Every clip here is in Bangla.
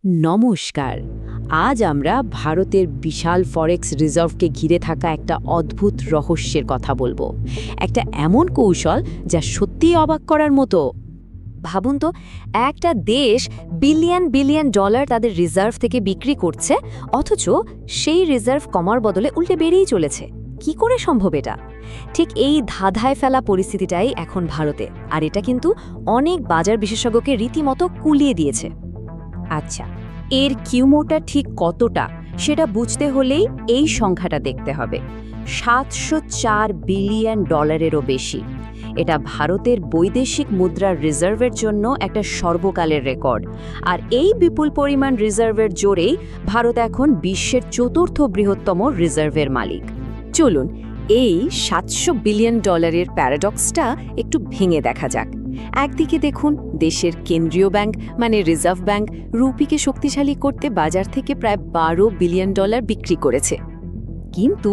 নমস্কার। আজ আমরা ভারতের বিশাল ফরেক্স রিজার্ভকে ঘিরে থাকা একটা অদ্ভুত রহস্যের কথা বলবো। একটা এমন কৌশল যা সত্যিই অবাক করার মতো। ভাবুন তো, একটা দেশ বিলিয়ন বিলিয়ন ডলার তাদের রিজার্ভ থেকে বিক্রি করছে, অথচ সেই রিজার্ভ কমার বদলে উল্টে বেড়েই চলেছে। কি করে সম্ভব এটা? ঠিক এই ধাঁধায় ফেলা পরিস্থিতিটাই এখন ভারতে, আর এটা কিন্তু অনেক বাজার বিশেষজ্ঞকে রীতিমতো কুলিয়ে দিয়েছে। আচ্ছা, এর কিউমোটা ঠিক কতটা সেটা বুঝতে হলেই এই সংখ্যাটা দেখতে হবে। ৭০৪ বিলিয়ন ডলারেরও বেশি। এটা ভারতের বৈদেশিক মুদ্রার রিজার্ভের জন্য একটা সর্বকালের রেকর্ড। আর এই বিপুল পরিমাণ রিজার্ভের জোরেই ভারত এখন বিশ্বের চতুর্থ বৃহত্তম রিজার্ভের মালিক। চলুন এই ৭০০ বিলিয়ন ডলারের প্যারাডক্সটা একটু ভেঙে দেখা যাক। একদিকে দেখুন, দেশের কেন্দ্রীয় ব্যাংক মানে রিজার্ভ ব্যাংক রুপিকে শক্তিশালী করতে বাজার থেকে প্রায় ১২ বিলিয়ন ডলার বিক্রি করেছে। কিন্তু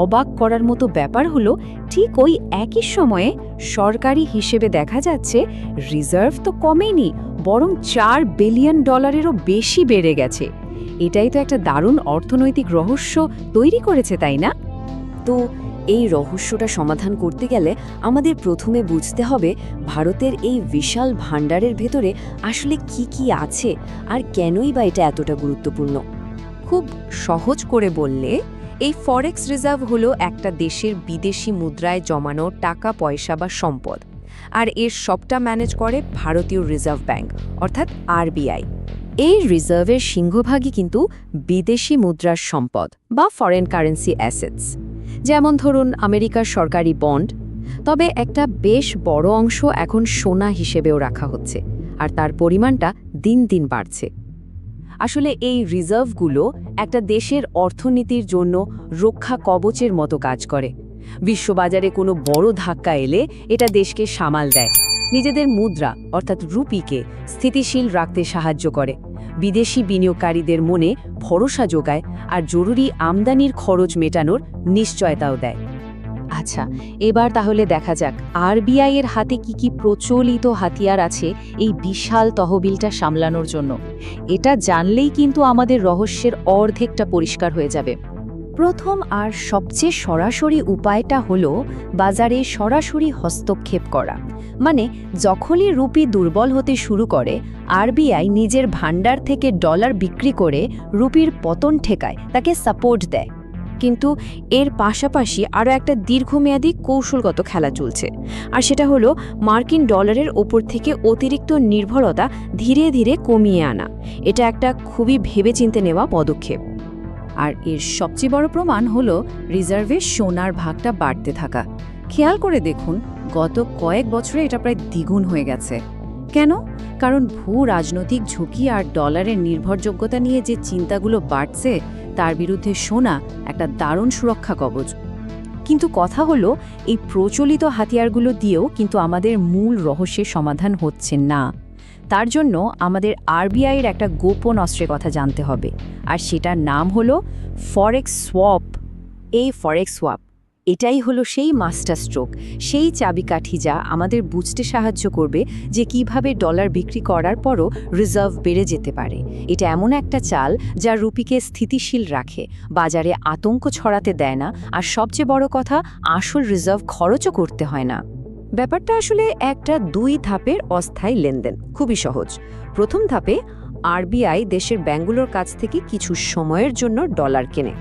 অবাক করার মতো ব্যাপার হলো, ঠিক ওই একই সময়ে সরকারি হিসেবে দেখা যাচ্ছে রিজার্ভ তো কমেনি, বরং ৪ বিলিয়ন ডলারেরও বেশি বেড়ে গেছে। এটাই তো একটা দারুণ অর্থনৈতিক রহস্য তৈরি করেছে, তাই না? তো এই রহস্যটা সমাধান করতে গেলে আমাদের প্রথমে বুঝতে হবে ভারতের এই বিশাল ভাণ্ডারের ভেতরে আসলে কি কি আছে, আর কেনই বা এটা এতটা গুরুত্বপূর্ণ। খুব সহজ করে বললে, এই ফরেক্স রিজার্ভ হলো একটা দেশের বিদেশি মুদ্রায় জমানো টাকা পয়সা বা সম্পদ, আর এর সবটা ম্যানেজ করে ভারতীয় রিজার্ভ ব্যাংক অর্থাৎ আরবিআই। এই রিজার্ভের সিংহভাগই কিন্তু বিদেশি মুদ্রার সম্পদ বা ফরেন কারেন্সি অ্যাসেটস, যেমন ধরুন আমেরিকার সরকারি বন্ড। তবে একটা বেশ বড় অংশ এখন সোনা হিসেবেও রাখা হচ্ছে, আর তার পরিমাণটা দিন দিন বাড়ছে। আসলে এই রিজার্ভগুলো একটা দেশের অর্থনীতির জন্য রক্ষা কবচের মতো কাজ করে। বিশ্ববাজারে কোনো বড় ধাক্কা এলে এটা দেশকে সামাল দেয়, নিজেদের মুদ্রা অর্থাৎ রুপিকে স্থিতিশীল রাখতে সাহায্য করে, বিদেশি বিনিয়োগকারীদের মনে ভরসা যোগায়, আর জরুরি আমদানির খরচ মেটানোর নিশ্চয়তাও দেয়। আচ্ছা, এবার তাহলে দেখা যাক আরবিআই এর হাতে কি কি প্রচলিত হাতিয়ার আছে এই বিশাল তহবিলটা সামলানোর জন্য। এটা জানলেই কিন্তু আমাদের রহস্যের অর্ধেকটা পরিষ্কার হয়ে যাবে। প্রথম আর সবচেয়ে সরাসরি উপায়টা হলো বাজারে সরাসরি হস্তক্ষেপ করা। মানে যখনই রুপি দুর্বল হতে শুরু করে, আরবিআই নিজের ভাণ্ডার থেকে ডলার বিক্রি করে রুপির পতন ঠেকায়, তাকে সাপোর্ট দেয়। কিন্তু এর পাশাপাশি আরও একটা দীর্ঘমেয়াদী কৌশলগত খেলা চলছে, আর সেটা হলো মার্কিন ডলারের ওপর থেকে অতিরিক্ত নির্ভরতা ধীরে ধীরে কমিয়ে আনা। এটা একটা খুবই ভেবেচিন্তে নেওয়া পদক্ষেপ। আর এর সবচেয়ে বড় প্রমাণ হলো রিজার্ভের সোনার ভাগটা বাড়তে থাকা। খেয়াল করে দেখুন, গত কয়েক বছরে এটা প্রায় দ্বিগুণ হয়ে গেছে। কেন? কারণ ভূ রাজনৈতিক ঝুঁকি আর ডলারের নির্ভরযোগ্যতা নিয়ে যে চিন্তাগুলো বাড়ছে, তার বিরুদ্ধে সোনা একটা দারুণ সুরক্ষা কবচ। কিন্তু কথা হলো, এই প্রচলিত হাতিয়ারগুলো দিয়েও কিন্তু আমাদের মূল রহস্যের সমাধান হচ্ছে না। তার জন্য আমাদের আরবিআইয়ের একটা গোপন অস্ত্রের কথা জানতে হবে, আর সেটার নাম হলো ফরেক্স সোয়াপ। এই ফরেক্স সোয়াপ এটাই হলো সেই মাস্টার স্ট্রোক, সেই চাবিকাঠি যা আমাদের বুঝতে সাহায্য করবে যে কিভাবে ডলার বিক্রি করার পরও রিজার্ভ বেড়ে যেতে পারে। এটা এমন একটা চাল যা রুপিকে স্থিতিশীল রাখে, বাজারে আতঙ্ক ছড়াতে দেয় না, আর সবচেয়ে বড় কথা, আসল রিজার্ভ খরচও করতে হয় না। ব্যাপারটা আসলে একটা ২ ধাপের অস্থায়ী লেনদেন। খুবই সহজ। প্রথম ধাপে আরবিআই দেশের ব্যাংকগুলোর কাছ থেকে কিছু সময়ের জন্য ডলার কেনে।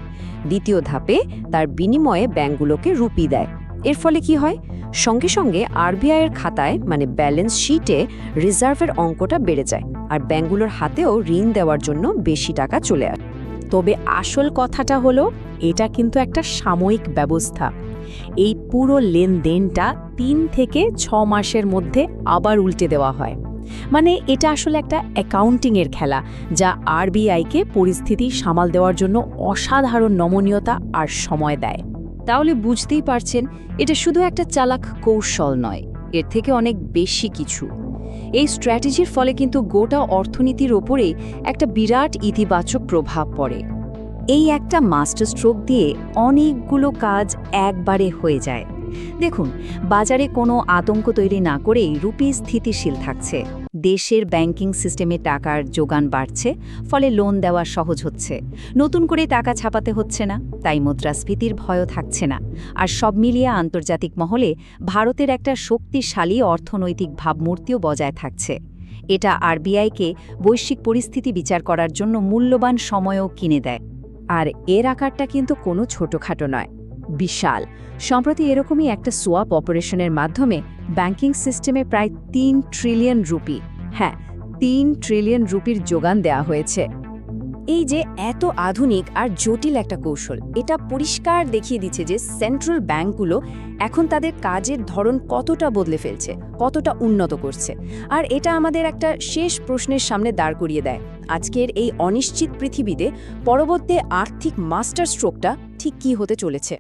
দ্বিতীয় ধাপে তার বিনিময়ে ব্যাংকগুলোকে রুপি দেয়। এর ফলে কি হয়? সঙ্গে সঙ্গে আরবিআইয়ের খাতায় মানে ব্যালেন্স শিটে রিজার্ভের অঙ্কটা বেড়ে যায়, আর ব্যাংকগুলোর হাতেও ঋণ দেওয়ার জন্য বেশি টাকা চলে আসে। তবে আসল কথাটা হলো, এটা কিন্তু একটা সাময়িক ব্যবস্থা। এই পুরো লেনদেনটা ৩ থেকে ৬ মাসের মধ্যে আবার উল্টে দেওয়া হয়। মানে এটা আসলে একটা অ্যাকাউন্টিংয়ের খেলা, যা আরবিআইকে পরিস্থিতি সামাল দেওয়ার জন্য অসাধারণ নমনীয়তা আর সময় দেয়। তাহলে বুঝতেই পারছেন, এটা শুধু একটা চালাক কৌশল নয়, এর থেকে অনেক বেশি কিছু। এই স্ট্র্যাটেজির ফলে কিন্তু গোটা অর্থনীতির ওপরেই একটা বিরাট ইতিবাচক প্রভাব পড়ে। এই একটা মাস্টার স্ট্রোক দিয়ে অনেকগুলো কাজ একবারে হয়ে যায়। দেখুন, বাজারে কোনো আতঙ্ক তৈরি না করেই রুপি স্থিতিশীল থাকছে। দেশের ব্যাংকিং সিস্টেমে টাকার যোগান বাড়ছে, ফলে লোন দেওয়া সহজ হচ্ছে। নতুন করে টাকা ছাপাতে হচ্ছে না, তাই মুদ্রাস্ফীতির ভয়ও থাকছে না। আর সব মিলিয়ে আন্তর্জাতিক মহলে ভারতের একটা শক্তিশালী অর্থনৈতিক ভাবমূর্তিও বজায় থাকছে। এটা আরবিআইকে বৈশ্বিক পরিস্থিতি বিচার করার জন্য মূল্যবান সময়ও কিনে দেয়। আর এর আকারটা কিন্তু কোনো ছোটখাটো নয়, বিশাল। সম্প্রতি এরকমই একটা সোয়াপ অপারেশনের মাধ্যমে ব্যাংকিং সিস্টেমে প্রায় ৩ ট্রিলিয়ন রুপি, হ্যাঁ ৩ ট্রিলিয়ন রুপির যোগান দেওয়া হয়েছে। এই যে এত আধুনিক আর জটিল একটা কৌশল, এটা পরিষ্কার দেখিয়ে দিচ্ছে যে সেন্ট্রাল ব্যাংকগুলো এখন তাদের কাজের ধরন কতটা বদলে ফেলছে, কতটা উন্নত করছে। আর এটা আমাদের একটা শেষ প্রশ্নের সামনে দাঁড় করিয়ে দেয়। আজকের এই অনিশ্চিত পৃথিবীতে পরবর্তী আর্থিক মাস্টার স্ট্রোকটা ঠিক কী হতে চলেছে।